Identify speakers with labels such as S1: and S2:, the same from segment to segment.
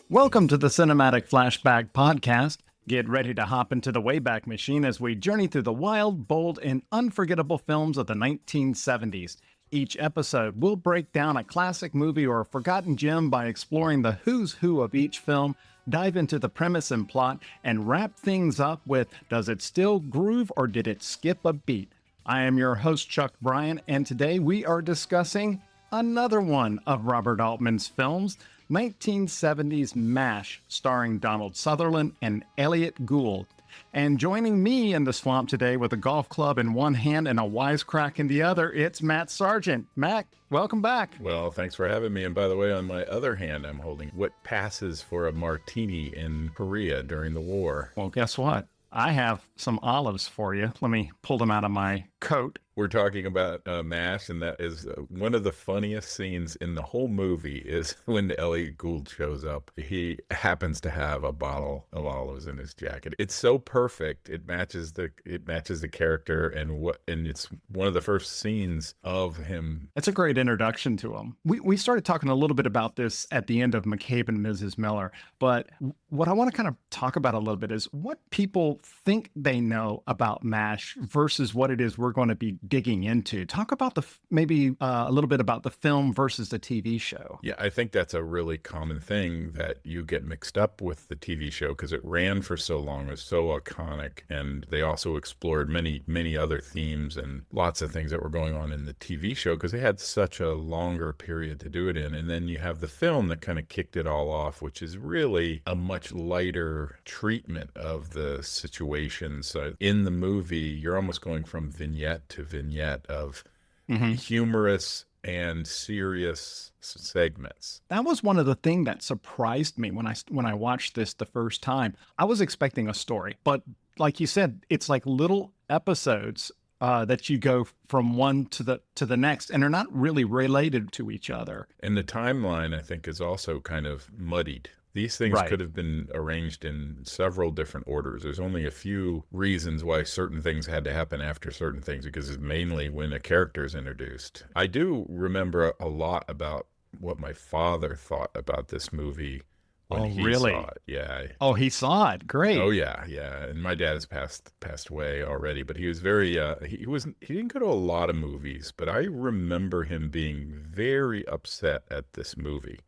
S1: Welcome to the Cinematic Flashback Podcast. Get ready to hop into the Wayback Machine as we journey through the wild, bold, and unforgettable films of the 1970s. Each episode, we'll break down a classic movie or a forgotten gem by exploring the who's who of each film, dive into the premise and plot, and wrap things up with, does it still groove or did it skip a beat? I am your host, Chuck Bryan, and today we are discussing another one of Robert Altman's films, 1970s MASH, starring Donald Sutherland and Elliott Gould. And joining me in the swamp today with a golf club in one hand and a wisecrack in the other, it's Matt Sargent. Matt, welcome back.
S2: Well, thanks for having me. And by the way, on my other hand, I'm holding what passes for a martini in Korea during the war.
S1: Well, guess what? I have some olives for you. Let me pull them out of my coat.
S2: We're talking about MASH, and that is one of the funniest scenes in the whole movie is when Elliott Gould shows up. He happens to have a bottle of olives in his jacket. It's so perfect. It matches the character, and it's one of the first scenes of him.
S1: It's a great introduction to him. We started talking a little bit about this at the end of McCabe and Mrs. Miller, but what I want to kind of talk about a little bit is what people think they know about MASH versus what it is we're going to be digging into. Talk about maybe a little bit about the film versus the TV show.
S2: Yeah, I think that's a really common thing that you get mixed up with the TV show because it ran for so long, it was so iconic, and they also explored many other themes and lots of things that were going on in the TV show because they had such a longer period to do it in. And then you have the film that kind of kicked it all off, which is really a much lighter treatment of the situation. So in the movie, you're almost going from vignette to vignette of humorous and serious segments.
S1: That was one of the things that surprised me when I watched this the first time. I was expecting a story, but like you said, it's like little episodes that you go from one to the next, and they're not really related to each other.
S2: And the timeline, I think, is also kind of muddied. These things could have been arranged in several different orders. There's only a few reasons why certain things had to happen after certain things, because it's mainly when a character is introduced. I do remember a lot about what my father thought about this movie when he saw it. Yeah.
S1: Oh, he saw it. Great.
S2: Oh, yeah. And my dad has passed away already, but he was very, he didn't go to a lot of movies, but I remember him being very upset at this movie.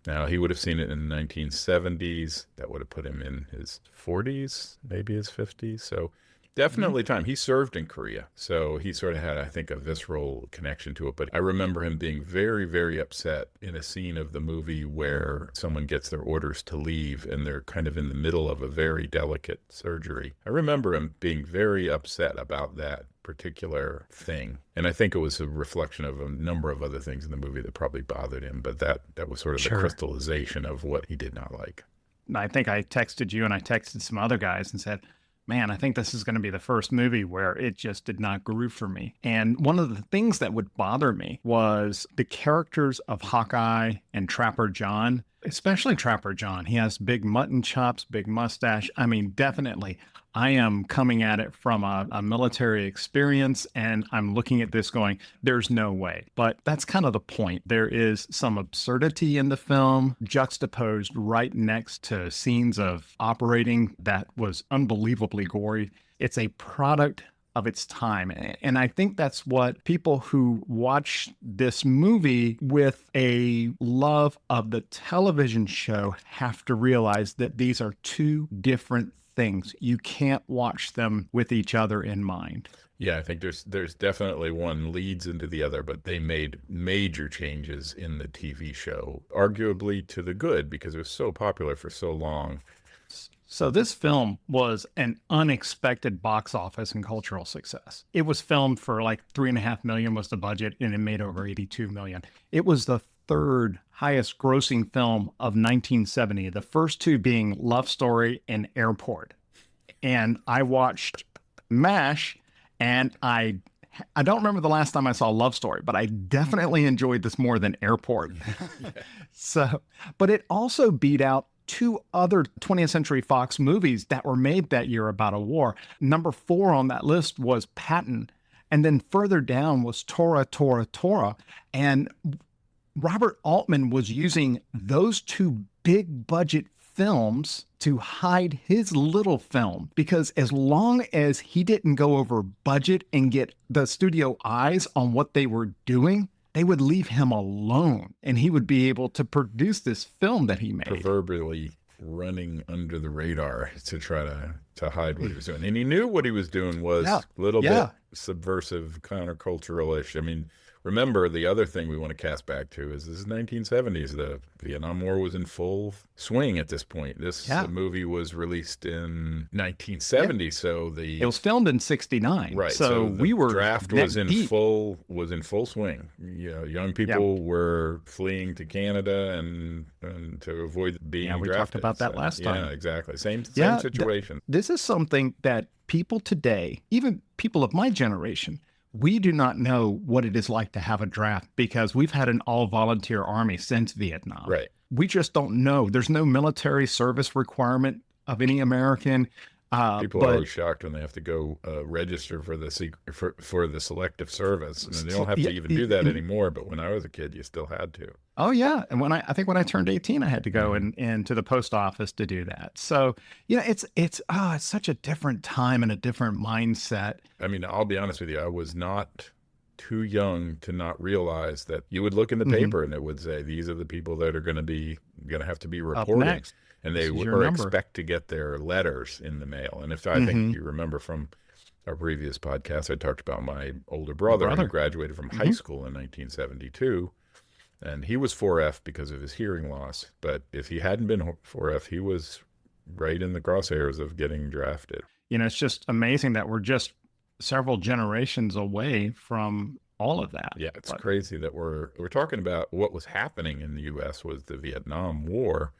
S2: Now, he would have seen it in the 1970s. That would have put him in his 40s, maybe his 50s. So definitely time. He served in Korea. So he sort of had, I think, a visceral connection to it. But I remember him being very, very upset in a scene of the movie where someone gets their orders to leave and they're kind of in the middle of a very delicate surgery. I remember him being very upset about that particular thing. And I think it was a reflection of a number of other things in the movie that probably bothered him, but that was sort of the crystallization of what he did not like.
S1: I think I texted you and I texted some other guys and said, man, I think this is going to be the first movie where it just did not groove for me. And one of the things that would bother me was the characters of Hawkeye and Trapper John, especially Trapper John. He has big mutton chops, big mustache. I mean, definitely. I am coming at it from a military experience, and I'm looking at this going, there's no way. But that's kind of the point. There is some absurdity in the film juxtaposed right next to scenes of operating that was unbelievably gory. It's a product of its time. And I think that's what people who watch this movie with a love of the television show have to realize, that these are two different things. You can't watch them with each other in mind.
S2: Yeah, I think there's definitely one leads into the other, but they made major changes in the TV show, arguably to the good, because it was so popular for so long.
S1: So this film was an unexpected box office and cultural success. It was filmed for like $3.5 million was the budget, and it made over $82 million. It was the third highest grossing film of 1970, the first two being Love Story and Airport. And I watched MASH, and I don't remember the last time I saw Love Story, but I definitely enjoyed this more than Airport. But it also beat out two other 20th Century Fox movies that were made that year about a war. Number 4 on that list was Patton, and then further down was Tora, Tora, Tora. And Robert Altman was using those two big budget films to hide his little film, because as long as he didn't go over budget and get the studio eyes on what they were doing, they would leave him alone and he would be able to produce this film that he made.
S2: Proverbially running under the radar to try to hide what he was doing. And he knew what he was doing was a little bit subversive, countercultural-ish. I mean, remember, the other thing we want to cast back to is this is 1970s. The Vietnam War was in full swing at this point. This movie was released in 1970, so it
S1: was filmed in 69.
S2: Right.
S1: So we were
S2: draft was in full swing. You know, young people were fleeing to Canada and to avoid being drafted.
S1: We talked about that last time.
S2: Yeah, exactly. Same situation.
S1: This is something that people today, even people of my generation, we do not know what it is like to have a draft because we've had an all-volunteer army since Vietnam.
S2: Right.
S1: We just don't know. There's no military service requirement of any American.
S2: People are always shocked when they have to go register for the selective service. And they don't have to even do that anymore. But when I was a kid, you still had to.
S1: Oh yeah, and when I think when I turned 18, I had to go in to the post office to do that. So it's such a different time and a different mindset.
S2: I mean, I'll be honest with you, I was not too young to not realize that you would look in the paper and it would say these are the people that are going to have to be reporting.
S1: Up next.
S2: And they would expect to get their letters in the mail. And if I think you remember from our previous podcast, I talked about my older brother who graduated from high school in 1972. And he was 4F because of his hearing loss. But if he hadn't been 4F, he was right in the crosshairs of getting drafted.
S1: You know, it's just amazing that we're just several generations away from all of that.
S2: Yeah, it's crazy that we're talking about what was happening in the U.S. was the Vietnam War.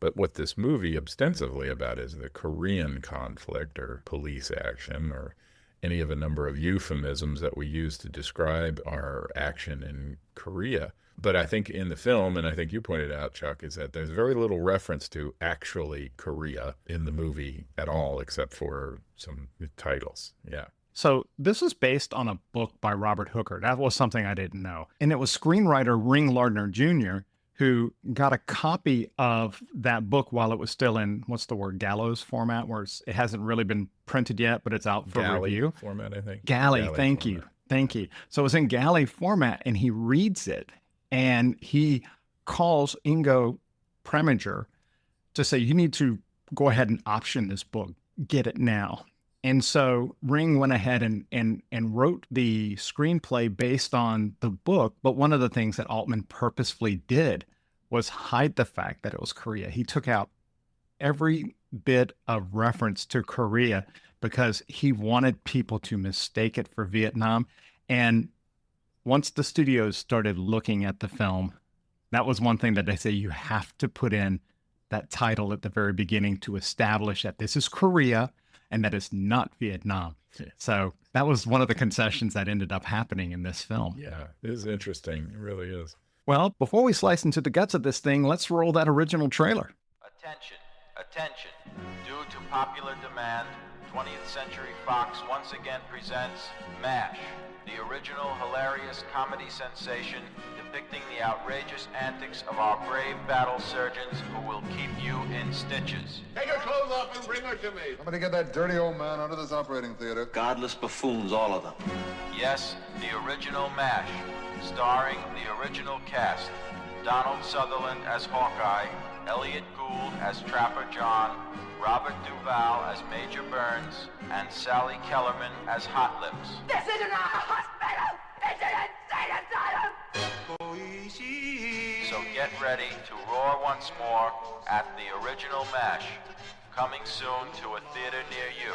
S2: But what this movie ostensibly about is the Korean conflict or police action or any of a number of euphemisms that we use to describe our action in Korea. But I think in the film, and I think you pointed out, Chuck, is that there's very little reference to actually Korea in the movie at all, except for some titles. Yeah.
S1: So this is based on a book by Robert Hooker. That was something I didn't know. And it was screenwriter Ring Lardner Jr. who got a copy of that book while it was still in, gallows format, where it hasn't really been printed yet, but it's out for review.
S2: Format, I think.
S1: Galley, thank you. So it's in galley format, and he reads it, and he calls Ingo Preminger to say, you need to go ahead and option this book. Get it now. And so Ring went ahead and wrote the screenplay based on the book. But one of the things that Altman purposefully did was hide the fact that it was Korea. He took out every bit of reference to Korea because he wanted people to mistake it for Vietnam. And once the studios started looking at the film, that was one thing that they say you have to put in that title at the very beginning to establish that this is Korea and that it's not Vietnam. So that was one of the concessions that ended up happening in this film.
S2: Yeah, it is interesting. It really is.
S1: Well, before we slice into the guts of this thing, let's roll that original trailer.
S3: Attention. Due to popular demand, 20th Century Fox once again presents MASH, the original hilarious comedy sensation depicting the outrageous antics of our brave battle surgeons who will keep you in stitches.
S4: Take her clothes off and bring her to me.
S5: Somebody get that dirty old man out of this operating theater.
S6: Godless buffoons, all of them.
S3: Yes, the original MASH, starring the original cast. Donald Sutherland as Hawkeye, Elliott Gould as Trapper John, Robert Duvall as Major Burns, and Sally Kellerman as Hot Lips.
S7: This isn't a hospital! It's an insane asylum!
S3: So get ready to roar once more at the original MASH, coming soon to a theater near you.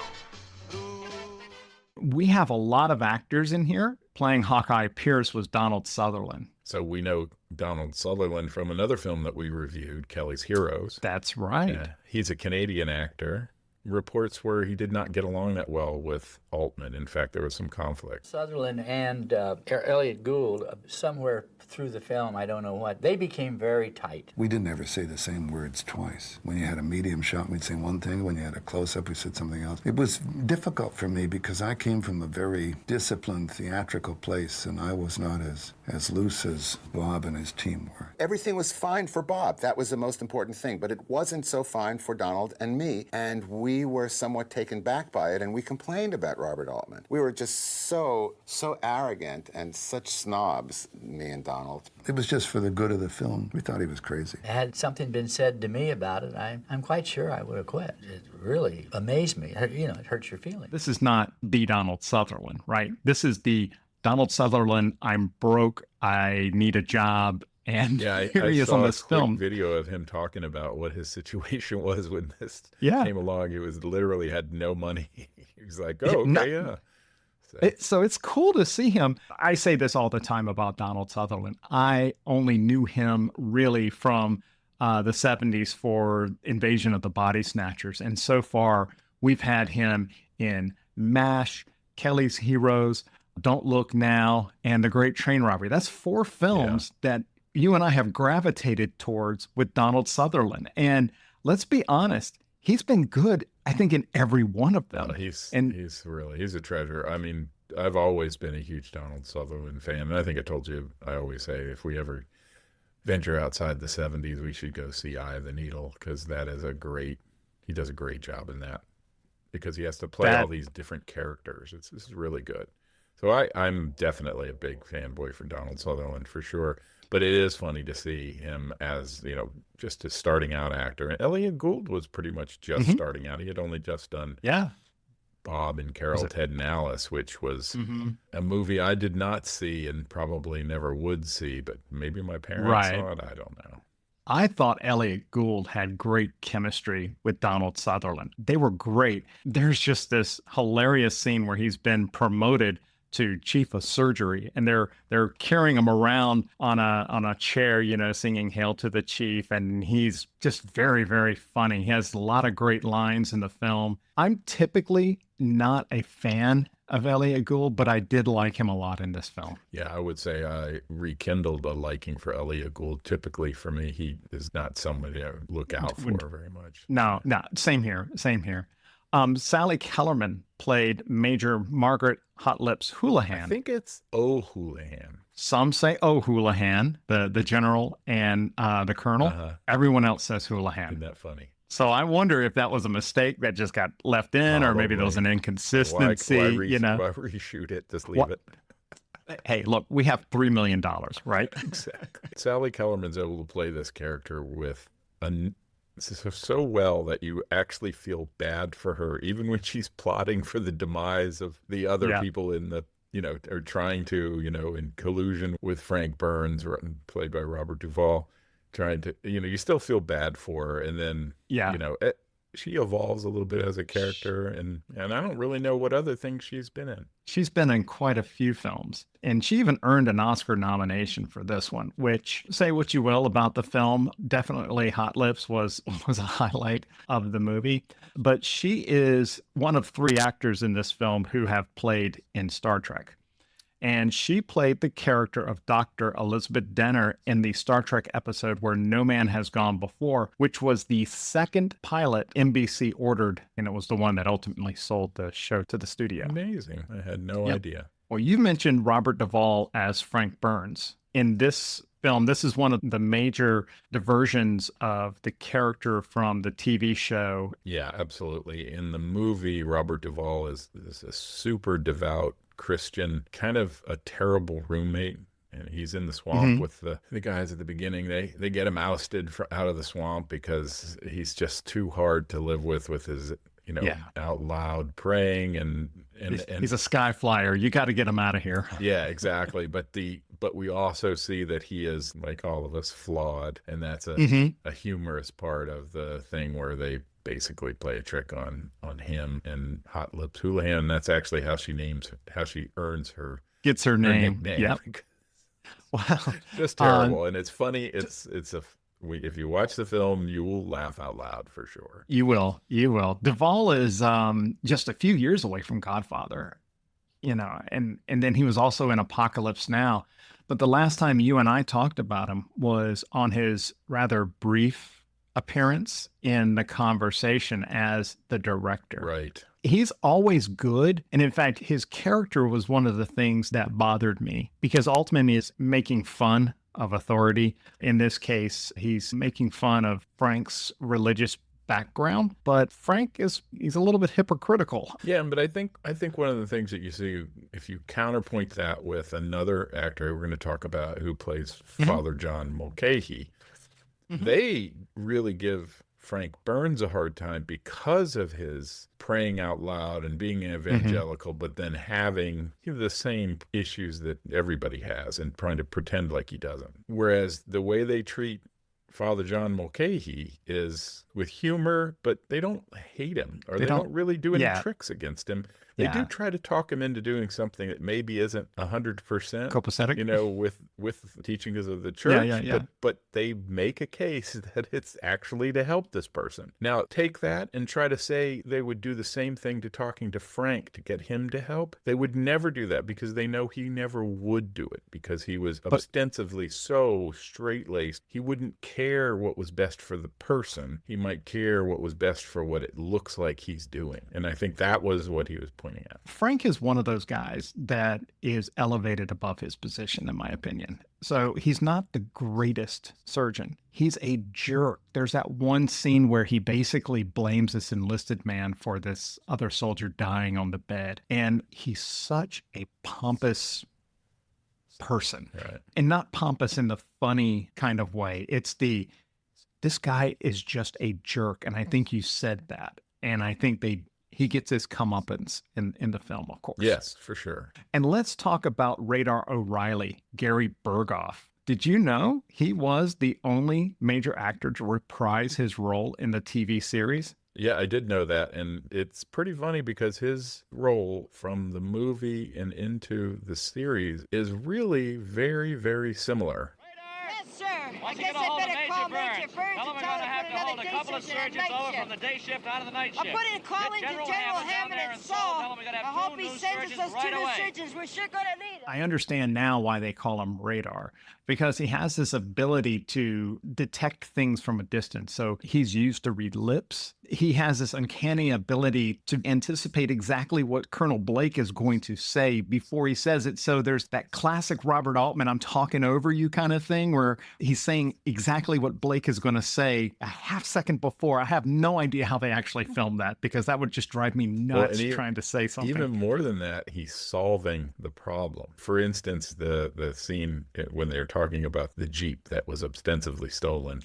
S1: We have a lot of actors in here. Playing Hawkeye Pierce was Donald Sutherland.
S2: So we know Donald Sutherland from another film that we reviewed, Kelly's Heroes.
S1: That's right.
S2: He's a Canadian actor. Reports where he did not get along that well with Altman. In fact, there was some conflict.
S8: Sutherland and Elliott Gould, somewhere through the film, I don't know what, they became very tight.
S5: We didn't ever say the same words twice. When you had a medium shot, we'd say one thing. When you had a close-up, we said something else. It was difficult for me because I came from a very disciplined theatrical place, and I was not as as loose as Bob and his team were.
S9: Everything was fine for Bob. That was the most important thing. But it wasn't so fine for Donald and me. And we were somewhat taken back by it, and we complained about Robert Altman. We were just so arrogant and such snobs, me and Donald.
S5: It was just for the good of the film. We thought he was crazy.
S8: Had something been said to me about it, I'm quite sure I would have quit. It really amazed me. You know, it hurts your feelings.
S1: This is not the Donald Sutherland, right? This is the Donald Sutherland, I'm broke, I need a job, and
S2: Yeah,
S1: here
S2: I
S1: he is
S2: saw
S1: on
S2: a
S1: this
S2: quick
S1: film.
S2: video of him talking about what his situation was when this
S1: Yeah.
S2: came along. He was literally had no money. He was like, "Oh, okay, yeah."
S1: So it's cool to see him. I say this all the time about Donald Sutherland. I only knew him really from the 70s for Invasion of the Body Snatchers. And so far, we've had him in MASH, Kelly's Heroes, Don't Look Now, and The Great Train Robbery. That's 4 films that you and I have gravitated towards with Donald Sutherland. And let's be honest, he's been good, I think, in every one of them.
S2: He's a treasure. I mean, I've always been a huge Donald Sutherland fan. And I think I told you, I always say, if we ever venture outside the 70s, we should go see Eye of the Needle, because that is he does a great job in that, because he has to play all these different characters. This is really good. So I'm definitely a big fanboy for Donald Sutherland for sure. But it is funny to see him as, just a starting out actor. And Elliott Gould was pretty much just starting out. He had only just done Bob and Carol, Ted and Alice, which was a movie I did not see and probably never would see, but maybe my parents saw it. I don't know.
S1: I thought Elliott Gould had great chemistry with Donald Sutherland. They were great. There's just this hilarious scene where he's been promoted to chief of surgery, and they're carrying him around on a chair, singing "Hail to the Chief," and he's just very, very funny. He has a lot of great lines in the film. I'm typically not a fan of Elliott Gould, but I did like him a lot in this film.
S2: Yeah, I would say I rekindled a liking for Elliott Gould. Typically for me, he is not somebody I look out for very much.
S1: No, same here. Sally Kellerman played Major Margaret Hot Lips Houlihan.
S2: I think it's O'Houlihan.
S1: Some say O'Houlihan, the general and the colonel. Everyone else says Houlihan.
S2: Isn't that funny?
S1: So I wonder if that was a mistake that just got left in, or maybe there was an inconsistency.
S2: Why reshoot it? Just leave it.
S1: Hey, look, we have $3 million, right?
S2: Exactly. Sally Kellerman's able to play this character with so well that you actually feel bad for her, even when she's plotting for the demise of the other people in the, are trying to, in collusion with Frank Burns, played by Robert Duvall, trying to, you still feel bad for her. And then, she evolves a little bit as a character, and I don't really know what other things she's been in.
S1: She's been in quite a few films, and she even earned an Oscar nomination for this one, which, say what you will about the film, definitely Hot Lips was a highlight of the movie. But she is one of 3 actors in this film who have played in Star Trek. And she played the character of Dr. Elizabeth Denner in the Star Trek episode Where No Man Has Gone Before, which was the second pilot NBC ordered, and it was the one that ultimately sold the show to the studio.
S2: Amazing. I had no idea.
S1: Well, you mentioned Robert Duvall as Frank Burns. In this film, this is one of the major diversions of the character from the TV show.
S2: Yeah, absolutely. In the movie, Robert Duvall is a super devout Christian, kind of a terrible roommate, and he's in the swamp with the guys at the beginning. They get him ousted out of the swamp because he's just too hard to live with his out loud praying, and
S1: he's a sky flyer. You got to get him out of here.
S2: Yeah, exactly. But we also see that he is, like all of us, flawed, and that's a humorous part of the thing where they basically play a trick on him and Hot Lips Houlihan. That's actually how she earns her
S1: name.
S2: Yep. Wow. Just terrible. And it's funny. If you watch the film, you will laugh out loud for sure.
S1: You will. Duvall is just a few years away from Godfather, and then he was also in Apocalypse Now. But the last time you and I talked about him was on his rather brief appearance in The Conversation as the director.
S2: Right.
S1: He's always good. And in fact, his character was one of the things that bothered me because Altman is making fun of authority. In this case, he's making fun of Frank's religious background, but he's a little bit hypocritical.
S2: Yeah, but I think one of the things that you see, if you counterpoint that with another actor we're going to talk about who plays Father John Mulcahy, they really give Frank Burns a hard time because of his praying out loud and being evangelical, but then having the same issues that everybody has and trying to pretend like he doesn't. Whereas the way they treat Father John Mulcahy is with humor, but they don't hate him, or they don't really do any tricks against him. They do try to talk him into doing something that maybe isn't 100%,
S1: copacetic,
S2: with the teachings of the church. But they make a case that it's actually to help this person. Now, take that and try to say they would do the same thing to talking to Frank to get him to help. They would never do that because they know he never would do it because he was ostensibly so straight-laced. He wouldn't care what was best for the person. He might care what was best for what it looks like he's doing. And I think that was what he was pointing at.
S1: Frank is one of those guys that is elevated above his position, in my opinion. So he's not the greatest surgeon. He's a jerk. There's that one scene where he basically blames this enlisted man for this other soldier dying on the bed. And he's such a pompous person. Right. And not pompous in the funny kind of way. It's this guy is just a jerk. And I think you said that. And I think he gets his comeuppance in the film, of course.
S2: Yes, for sure.
S1: And let's talk about Radar O'Reilly, Gary Berghoff. Did you know he was the only major actor to reprise his role in the TV series?
S2: Yeah, I did know that. And it's pretty funny because his role from the movie and into the series is really very, very similar.
S7: Yes, sir. I guess I better call Major Burns.
S10: Tell him we're going to have to hold a couple of surgeons over from the day shift out of the night shift.
S7: I'll put in a call into General Hammond and Saul. I hope he sends us those two new surgeons. We're sure going to need them.
S1: I understand now why they call him Radar, because he has this ability to detect things from a distance. So he's used to read lips. He has this uncanny ability to anticipate exactly what Colonel Blake is going to say before he says it. So there's that classic Robert Altman, I'm talking over you kind of thing, where he's saying exactly what Blake is going to say a half second before. I have no idea how they actually filmed that, because that would just drive me nuts trying to say something.
S2: Even more than that, he's solving the problem. For instance, the scene when they're talking about the Jeep that was ostensibly stolen.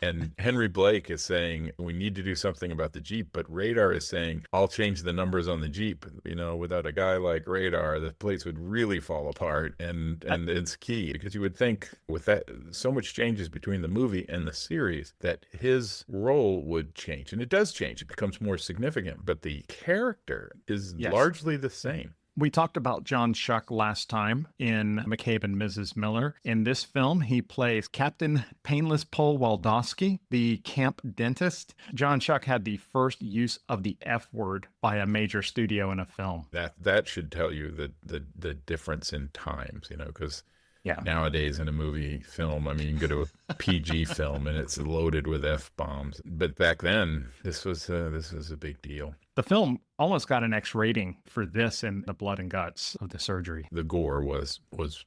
S2: And Henry Blake is saying, we need to do something about the Jeep. But Radar is saying, I'll change the numbers on the Jeep. Without a guy like Radar, the place would really fall apart. And it's key, because you would think with that, so much changes between the movie and the series, that his role would change. And it does change. It becomes more significant. But the character is largely the same.
S1: We talked about John Schuck last time in McCabe and Mrs. Miller. In this film, he plays Captain Painless Pole Waldowski, the camp dentist. John Schuck had the first use of the F word by a major studio in a film.
S2: That should tell you the difference in times, because nowadays in a movie film, I mean, you can go to a PG film and it's loaded with F-bombs. But back then, this was a big deal.
S1: The film almost got an X rating for this and the blood and guts of the surgery.
S2: The gore was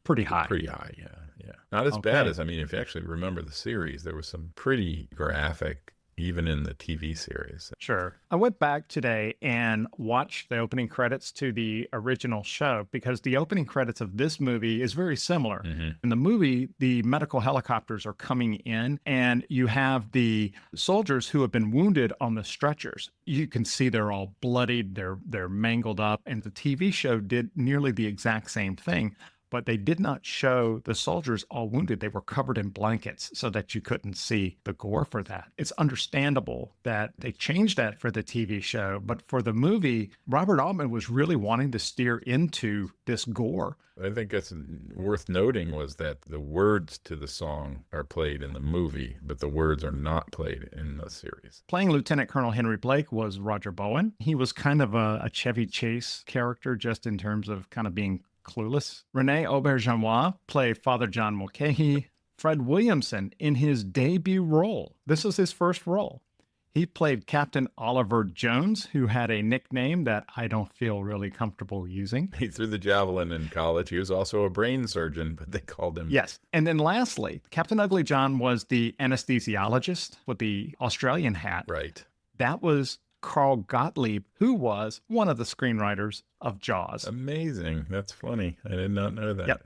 S1: pretty high.
S2: Pretty high, yeah. Not as bad as, if you actually remember the series, there was some pretty graphic, even in the TV series.
S1: Sure. I went back today and watched the opening credits to the original show, because the opening credits of this movie is very similar. Mm-hmm. In the movie, the medical helicopters are coming in and you have the soldiers who have been wounded on the stretchers. You can see they're all bloodied, they're mangled up, and the TV show did nearly the exact same thing. But they did not show the soldiers all wounded. They were covered in blankets so that you couldn't see the gore for that. It's understandable that they changed that for the TV show, but for the movie, Robert Altman was really wanting to steer into this gore.
S2: I think that's worth noting was that the words to the song are played in the movie, but the words are not played in the series.
S1: Playing Lieutenant Colonel Henry Blake was Roger Bowen. He was kind of a Chevy Chase character, just in terms of kind of being clueless. Rene Auberjonois played Father John Mulcahy. Fred Williamson, in his debut role, this was his first role. He played Captain Oliver Jones, who had a nickname that I don't feel really comfortable using.
S2: He threw the javelin in college. He was also a brain surgeon, but they called him.
S1: Yes. And then lastly, Captain Ugly John was the anesthesiologist with the Australian hat.
S2: Right.
S1: That was Carl Gottlieb, who was one of the screenwriters of Jaws.
S2: Amazing. That's funny. I did not know that.
S1: Yep.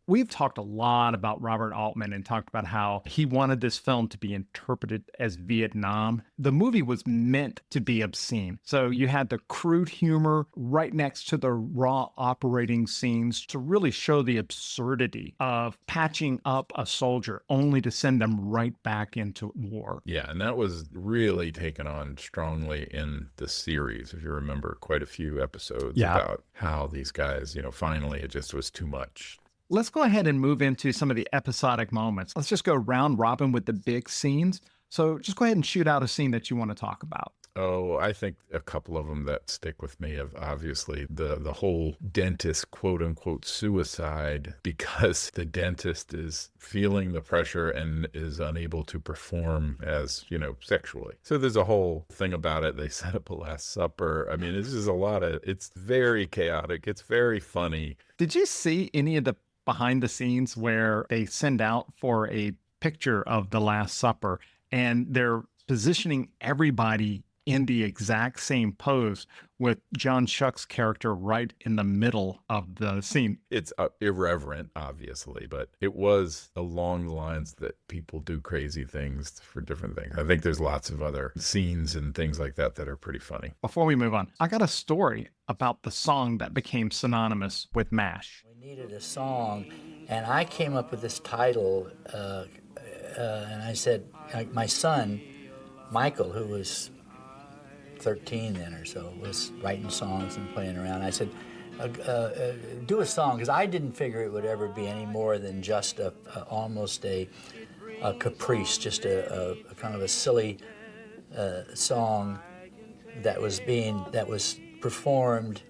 S1: We've talked a lot about Robert Altman and talked about how he wanted this film to be interpreted as Vietnam. The movie was meant to be obscene. So you had the crude humor right next to the raw operating scenes to really show the absurdity of patching up a soldier only to send them right back into war.
S2: Yeah, and that was really taken on strongly in the series, if you remember quite a few episodes about how these guys, finally it just was too much.
S1: Let's go ahead and move into some of the episodic moments. Let's just go round robin with the big scenes. So just go ahead and shoot out a scene that you want to talk about.
S2: Oh, I think a couple of them that stick with me of obviously the whole dentist quote unquote suicide, because the dentist is feeling the pressure and is unable to perform as, sexually. So there's a whole thing about it. They set up a Last Supper. I mean, this is it's very chaotic. It's very funny.
S1: Did you see any of the behind the scenes where they send out for a picture of the Last Supper and they're positioning everybody in the exact same pose with John Schuck's character right in the middle of the scene?
S2: It's irreverent, obviously, but it was along the lines that people do crazy things for different things. I think there's lots of other scenes and things like that that are pretty funny.
S1: Before we move on, I got a story about the song that became synonymous with MASH.
S8: We needed a song, and I came up with this title, and I said, my son, Michael, who was 13 then or so, was writing songs and playing around. I said, do a song, because I didn't figure it would ever be any more than just almost a caprice, just a kind of a silly song that was performed.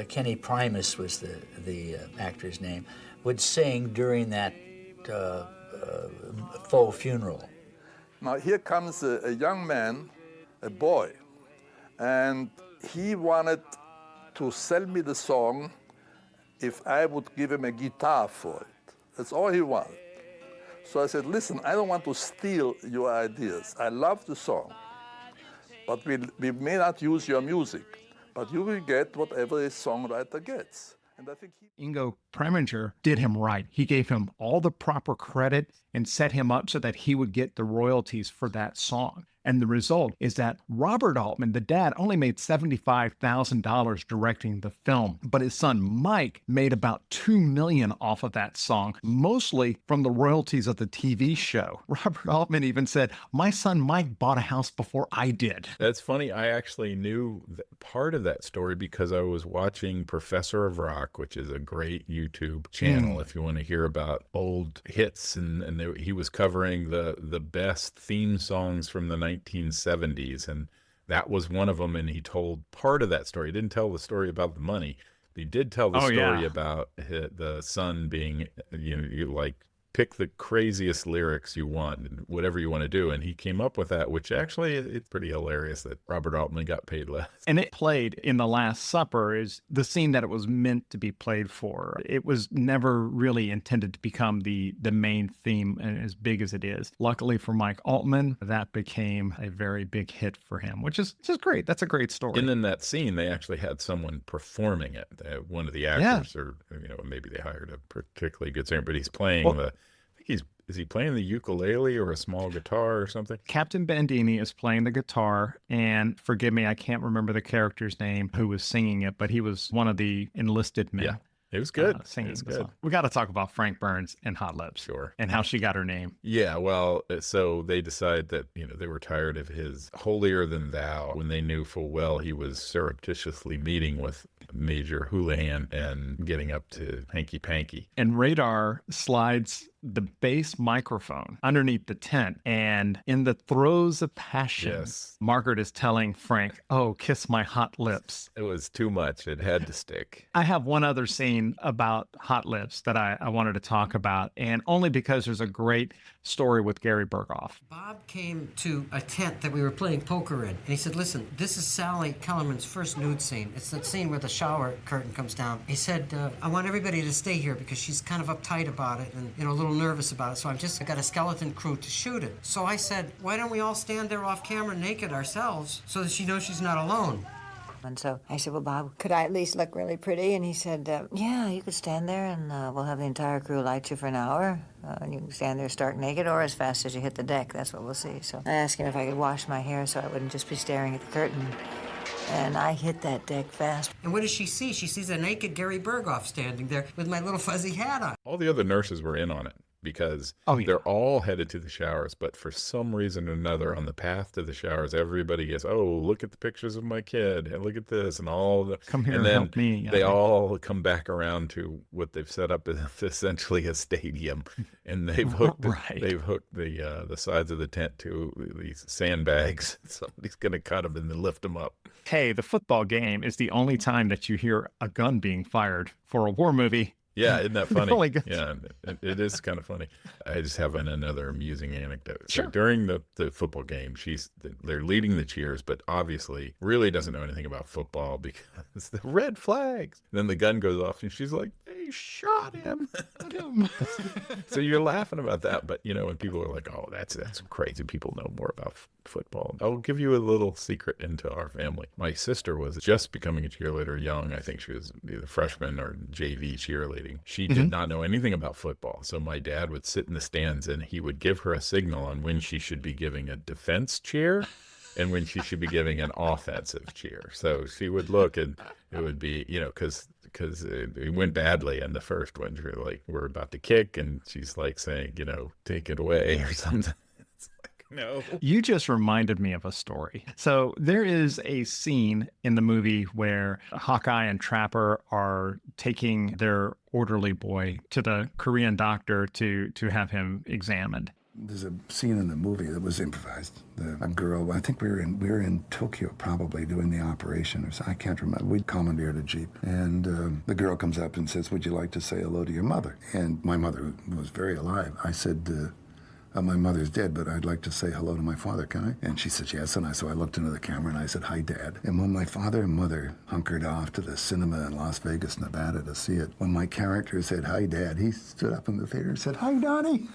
S8: Kenny Primus was the actor's name, would sing during that faux funeral.
S11: Now here comes a young man, a boy, and he wanted to sell me the song if I would give him a guitar for it. That's all he wanted. So I said, listen, I don't want to steal your ideas. I love the song, but we may not use your music, but you will get whatever a songwriter gets. And I think
S1: Ingo Preminger did him right. He gave him all the proper credit and set him up so that he would get the royalties for that song. And the result is that Robert Altman, the dad, only made $75,000 directing the film, but his son Mike made about $2 million off of that song, mostly from the royalties of the TV show. Robert Altman even said, "My son Mike bought a house before I did."
S2: That's funny. I actually knew part of that story because I was watching Professor of Rock, which is a great YouTube channel if you want to hear about old hits, and he was covering the best theme songs from the 1970s, and that was one of them, and he told part of that story. He didn't tell the story about the money, but he did tell the story about the son being, you like, pick the craziest lyrics you want and whatever you want to do. And he came up with that, which actually it's pretty hilarious that Robert Altman got paid less.
S1: And it played in The Last Supper is the scene that it was meant to be played for. It was never really intended to become the main theme and as big as it is. Luckily for Mike Altman, that became a very big hit for him, which is just great. That's a great story.
S2: And in that scene, they actually had someone performing it. One of the actors, or maybe they hired a particularly good singer, but he's playing is he playing the ukulele or a small guitar or something?
S1: Captain Bandini is playing the guitar, and forgive me, I can't remember the character's name who was singing it, but he was one of the enlisted men.
S2: Yeah, it was good.
S1: Singing the song. We got to talk about Frank Burns and Hot Lips.
S2: Sure.
S1: And how she got her name.
S2: Yeah, well, so they decided that, they were tired of his holier than thou when they knew full well he was surreptitiously meeting with Major Houlihan and getting up to hanky-panky.
S1: And Radar slides the bass microphone underneath the tent. And in the throes of passion,
S2: Yes.
S1: Margaret is telling Frank, oh, kiss my hot lips.
S2: It was too much. It had to stick.
S1: I have one other scene about hot lips that I wanted to talk about, and only because there's a great story with Gary Berghoff.
S12: Bob came to a tent that we were playing poker in, and he said, listen, this is Sally Kellerman's first nude scene. It's that scene where the shower curtain comes down. He said, I want everybody to stay here because she's kind of uptight about it and, a little nervous about it, so I got a skeleton crew to shoot it. So I said, why don't we all stand there off camera naked ourselves so that she knows she's not alone?
S13: And so I said, well, Bob, could I at least look really pretty? And he said, yeah, you could stand there and we'll have the entire crew light you for an hour. And you can stand there stark naked or as fast as you hit the deck. That's what we'll see. So I asked him if I could wash my hair so I wouldn't just be staring at the curtain. And I hit that deck fast.
S12: And what does she see? She sees a naked Gary Berghoff standing there with my little fuzzy hat on.
S2: All the other nurses were in on it because they're all headed to the showers, but for some reason or another on the path to the showers, everybody gets, oh, look at the pictures of my kid and look at this and all the
S1: come here
S2: and then
S1: help me.
S2: They all come back around to what they've set up as essentially a stadium, and they've hooked the sides of the tent to these sandbags. Somebody's going to cut them and then lift them up.
S1: Hey, the football game is the only time that you hear a gun being fired for a war movie.
S2: Yeah, isn't that funny?
S1: Really good.
S2: Yeah, it is kind of funny. I just have another amusing anecdote.
S1: Sure.
S2: So during the football game, they're leading the cheers, but obviously really doesn't know anything about football because the red flags. Then the gun goes off, and she's like, "They shot him." So you're laughing about that, but when people are like, "Oh, that's crazy," people know more about football. I'll give you a little secret into our family. My sister was just becoming a cheerleader young. I think she was either freshman or JV cheerleading. She did not know anything about football. So my dad would sit in the stands and he would give her a signal on when she should be giving a defense cheer and when she should be giving an offensive cheer. So she would look and it would be, because it went badly in the first one. We're about to kick and she's like saying, take it away or something. No.
S1: You just reminded me of a story. So there is a scene in the movie where Hawkeye and Trapper are taking their orderly boy to the Korean doctor to have him examined.
S5: There's a scene in the movie that was improvised. A girl, I think we were in Tokyo probably doing the operation or something. I can't remember. We commandeered a Jeep. And the girl comes up and says, would you like to say hello to your mother? And my mother was very alive. I said, my mother's dead, but I'd like to say hello to my father, can I? And she said yes, and so I looked into the camera and I said, hi, Dad. And when my father and mother hunkered off to the cinema in Las Vegas, Nevada to see it, when my character said, hi, Dad, he stood up in the theater and said, hi, Donnie.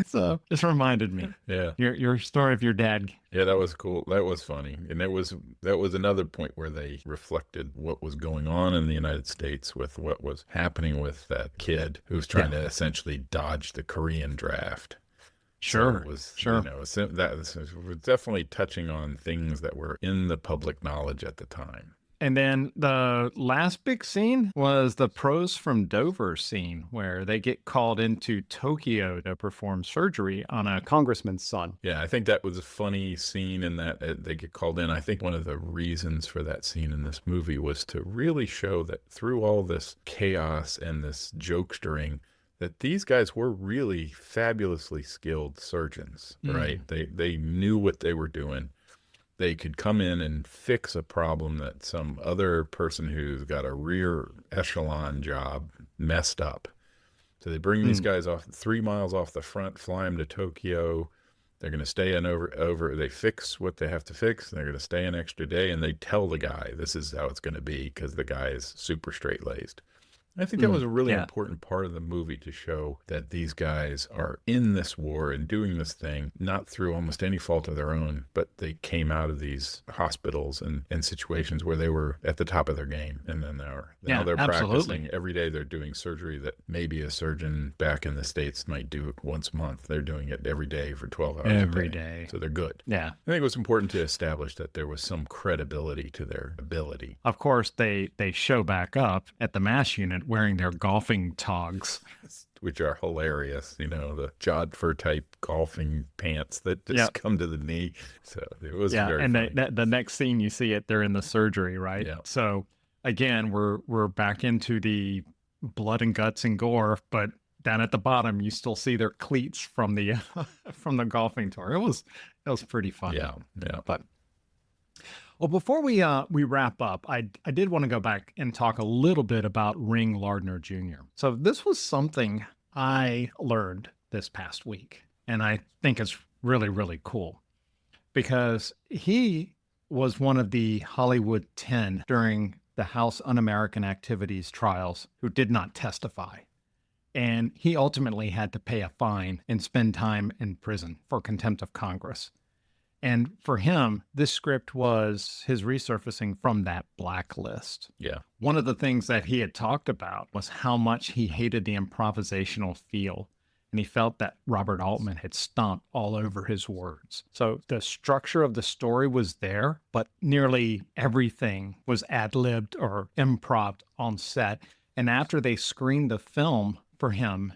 S1: So just reminded me.
S2: Yeah.
S1: Your story of your dad.
S2: Yeah, that was cool. That was funny. And that was another point where they reflected what was going on in the United States with what was happening with that kid who was trying to essentially dodge the Korean draft.
S1: Sure.
S2: So it was,
S1: sure.
S2: We're definitely touching on things that were in the public knowledge at the time.
S1: And then the last big scene was the Pros from Dover scene where they get called into Tokyo to perform surgery on a congressman's son.
S2: Yeah, I think that was a funny scene in that they get called in. I think one of the reasons for that scene in this movie was to really show that through all this chaos and this jokestering, that these guys were really fabulously skilled surgeons, right? They knew what they were doing. They could come in and fix a problem that some other person who's got a rear echelon job messed up. So they bring these guys off 3 miles off the front, fly them to Tokyo. They're going to stay in over. They fix what they have to fix. They're going to stay an extra day, and they tell the guy this is how it's going to be because the guy is super straight-laced. I think that was a really important part of the movie to show that these guys are in this war and doing this thing, not through almost any fault of their own, but they came out of these hospitals and situations where they were at the top of their game. And then now they're practicing every day. They're doing surgery that maybe a surgeon back in the States might do once a month. They're doing it every day for 12 hours
S1: every
S2: a day.
S1: day.
S2: So they're good.
S1: Yeah.
S2: I think it was important to establish that there was some credibility to their ability.
S1: Of course, they show back up at the MASH unit wearing their golfing togs,
S2: which are hilarious. The Jodhpur type golfing pants that just come to the knee. So it was very funny.
S1: And the next scene you see it, they're in the surgery, right?
S2: Yeah.
S1: So again, we're back into the blood and guts and gore, but down at the bottom, you still see their cleats from the from the golfing tour. It was pretty fun.
S2: Yeah.
S1: But well, before we wrap up, I did want to go back and talk a little bit about Ring Lardner Jr. So this was something I learned this past week, and I think it's really, really cool because he was one of the Hollywood 10 during the House Un-American Activities trials who did not testify. And he ultimately had to pay a fine and spend time in prison for contempt of Congress. And for him, this script was his resurfacing from that blacklist.
S2: Yeah.
S1: One of the things that he had talked about was how much he hated the improvisational feel. And he felt that Robert Altman had stomped all over his words. So the structure of the story was there, but nearly everything was ad-libbed or improv on set. And after they screened the film for him,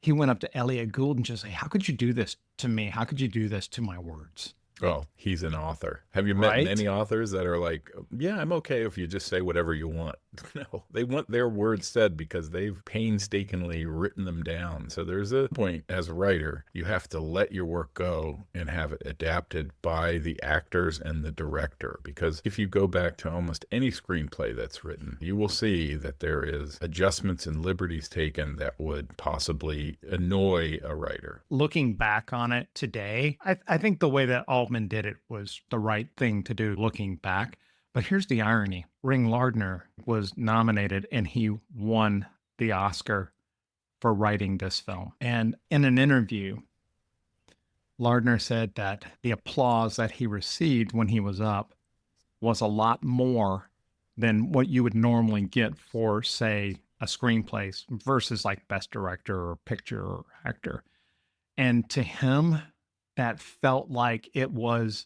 S1: he went up to Elliott Gould and just said, how could you do this to me? How could you do this to my words?
S2: Oh, he's an author. Have you met many authors that are like, yeah, I'm okay if you just say whatever you want? No, they want their words said because they've painstakingly written them down. So there's a point as a writer, you have to let your work go and have it adapted by the actors and the director. Because if you go back to almost any screenplay that's written, you will see that there is adjustments and liberties taken that would possibly annoy a writer.
S1: Looking back on it today, I think the way that Altman did it was the right thing to do looking back. But here's the irony. Ring Lardner was nominated and he won the Oscar for writing this film. And in an interview, Lardner said that the applause that he received when he was up was a lot more than what you would normally get for, say, a screenplay versus like best director or picture or actor. And to him, that felt like it was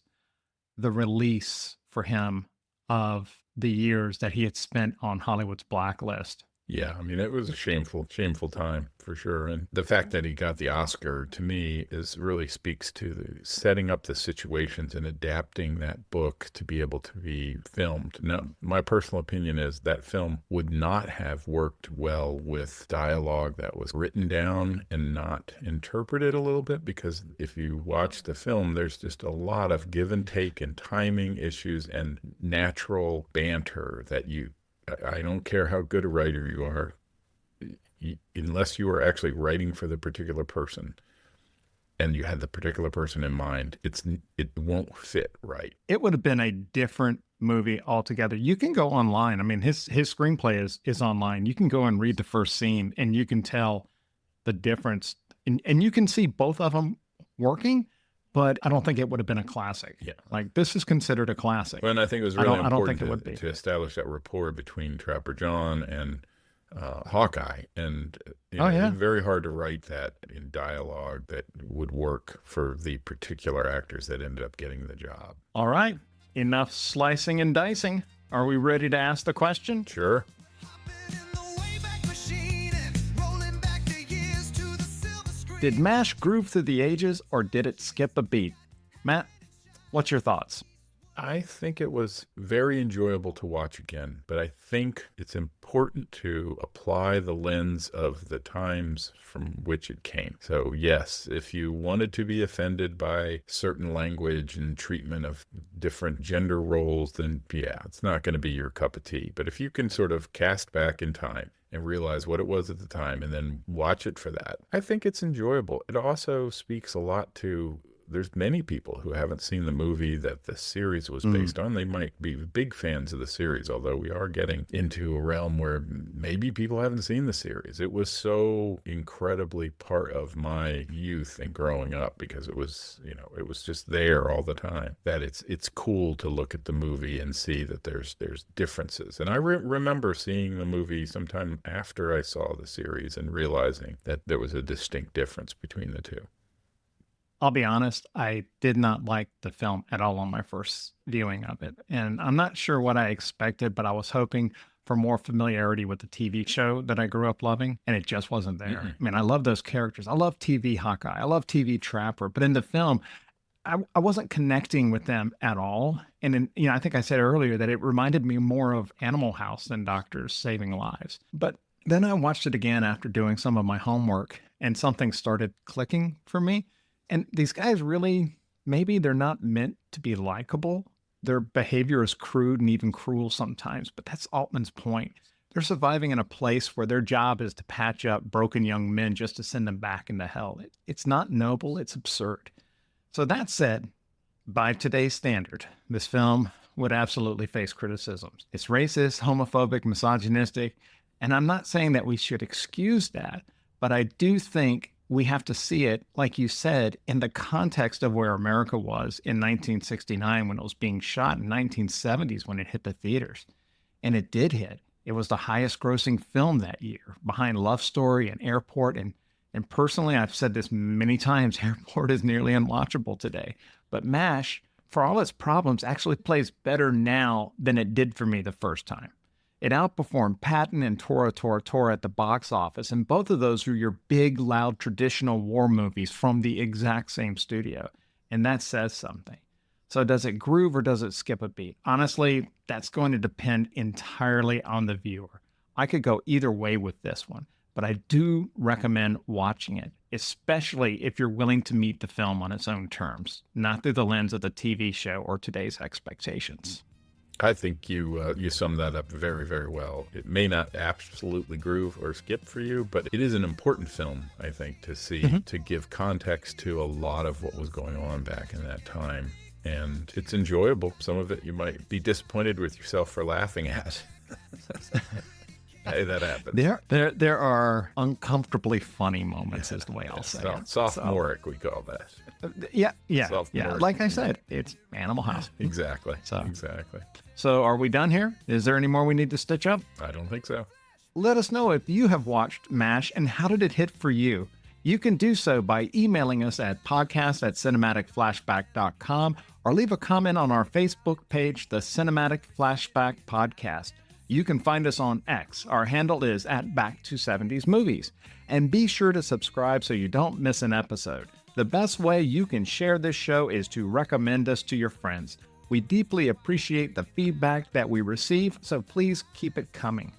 S1: the release for him of the years that he had spent on Hollywood's blacklist.
S2: Yeah, I mean, it was a shameful time for sure. And the fact that he got the Oscar, to me, really speaks to the setting up the situations and adapting that book to be able to be filmed. Now, my personal opinion is that film would not have worked well with dialogue that was written down and not interpreted a little bit, because if you watch the film, there's just a lot of give and take and timing issues and natural banter that I don't care how good a writer you are, unless you are actually writing for the particular person and you had the particular person in mind, it won't fit right.
S1: It would have been a different movie altogether. You can go online. I mean, his screenplay is online. You can go and read the first scene and you can tell the difference. And you can see both of them working, but I don't think it would have been a classic.
S2: Yeah.
S1: Like, this is considered a classic.
S2: Well, and I think it was really
S1: I don't think it
S2: important
S1: would be.
S2: to establish that rapport between Trapper John and Hawkeye. And it was very hard to write that in dialogue that would work for the particular actors that ended up getting the job.
S1: All right. Enough slicing and dicing. Are we ready to ask the question?
S2: Sure.
S1: Did MASH groove through the ages, or did it skip a beat? Matt, what's your thoughts?
S2: I think it was very enjoyable to watch again, but I think it's important to apply the lens of the times from which it came. So yes, if you wanted to be offended by certain language and treatment of different gender roles, then yeah, it's not going to be your cup of tea. But if you can sort of cast back in time and realize what it was at the time and then watch it for that, I think it's enjoyable. It also speaks a lot to, there's many people who haven't seen the movie that the series was based on. They might be big fans of the series, although we are getting into a realm where maybe people haven't seen the series. It was so incredibly part of my youth and growing up because it was, it was just there all the time, that it's cool to look at the movie and see that there's differences. And I remember seeing the movie sometime after I saw the series and realizing that there was a distinct difference between the two.
S1: I'll be honest, I did not like the film at all on my first viewing of it. And I'm not sure what I expected, but I was hoping for more familiarity with the TV show that I grew up loving, and it just wasn't there. I mean, I love those characters. I love TV Hawkeye. I love TV Trapper. But in the film, I wasn't connecting with them at all. And I think I said earlier that it reminded me more of Animal House than Doctors Saving Lives. But Then I watched it again after doing some of my homework, and something started clicking for me. And these guys really, maybe they're not meant to be likable. Their behavior is crude and even cruel sometimes, but that's Altman's point. They're surviving in a place where their job is to patch up broken young men just to send them back into hell. It's not noble, it's absurd. So that said, by today's standard, this film would absolutely face criticisms. It's racist, homophobic, misogynistic, and I'm not saying that we should excuse that, but I do think we have to see it, like you said, in the context of where America was in 1969 when it was being shot, in 1970s when it hit the theaters. And it did hit. It was the highest grossing film that year, behind Love Story and Airport. And personally, I've said this many times, Airport is nearly unwatchable today. But MASH, for all its problems, actually plays better now than it did for me the first time. It outperformed Patton and Tora Tora Tora at the box office, and both of those are your big, loud, traditional war movies from the exact same studio. And that says something. So does it groove or does it skip a beat? Honestly, that's going to depend entirely on the viewer. I could go either way with this one, but I do recommend watching it, especially if you're willing to meet the film on its own terms, not through the lens of the TV show or today's expectations.
S2: I think you summed that up very, very well. It may not absolutely groove or skip for you, but it is an important film, I think, to see, to give context to a lot of what was going on back in that time. And it's enjoyable. Some of it you might be disappointed with yourself for laughing at. Hey, that happens.
S1: There are uncomfortably funny moments, is the way I'll say it.
S2: Sophomoric, we call that.
S1: Yeah.
S2: Sophomoric.
S1: Like I said, it's Animal House.
S2: Exactly.
S1: Exactly. So are we done here? Is there any more we need to stitch up?
S2: I don't think so.
S1: Let us know if you have watched MASH and how did it hit for you. You can do so by emailing us at podcast@cinematicflashback.com or leave a comment on our Facebook page, the Cinematic Flashback Podcast. You can find us on X. Our handle is @Back270sMovies. And be sure to subscribe so you don't miss an episode. The best way you can share this show is to recommend us to your friends. We deeply appreciate the feedback that we receive, so please keep it coming.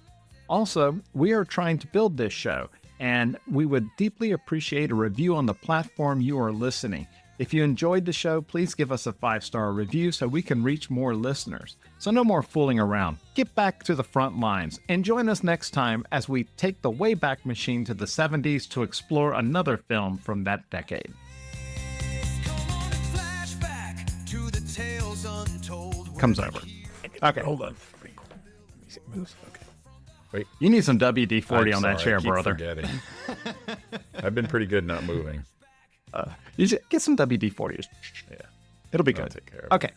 S1: Also, we are trying to build this show, and we would deeply appreciate a review on the platform you are listening. If you enjoyed the show, please give us a 5-star review so we can reach more listeners. So no more fooling around. Get back to the front lines and join us next time as we take the Wayback Machine to the 70s to explore another film from that decade. Comes over. Okay.
S2: Hold on. Okay. Wait.
S1: You need some WD-40 on that chair,
S2: I keep
S1: brother.
S2: Forgetting. I've been pretty good not moving.
S1: You should get some WD-40.
S2: Yeah.
S1: It'll be
S2: I'll
S1: good.
S2: take care of it.
S1: Okay.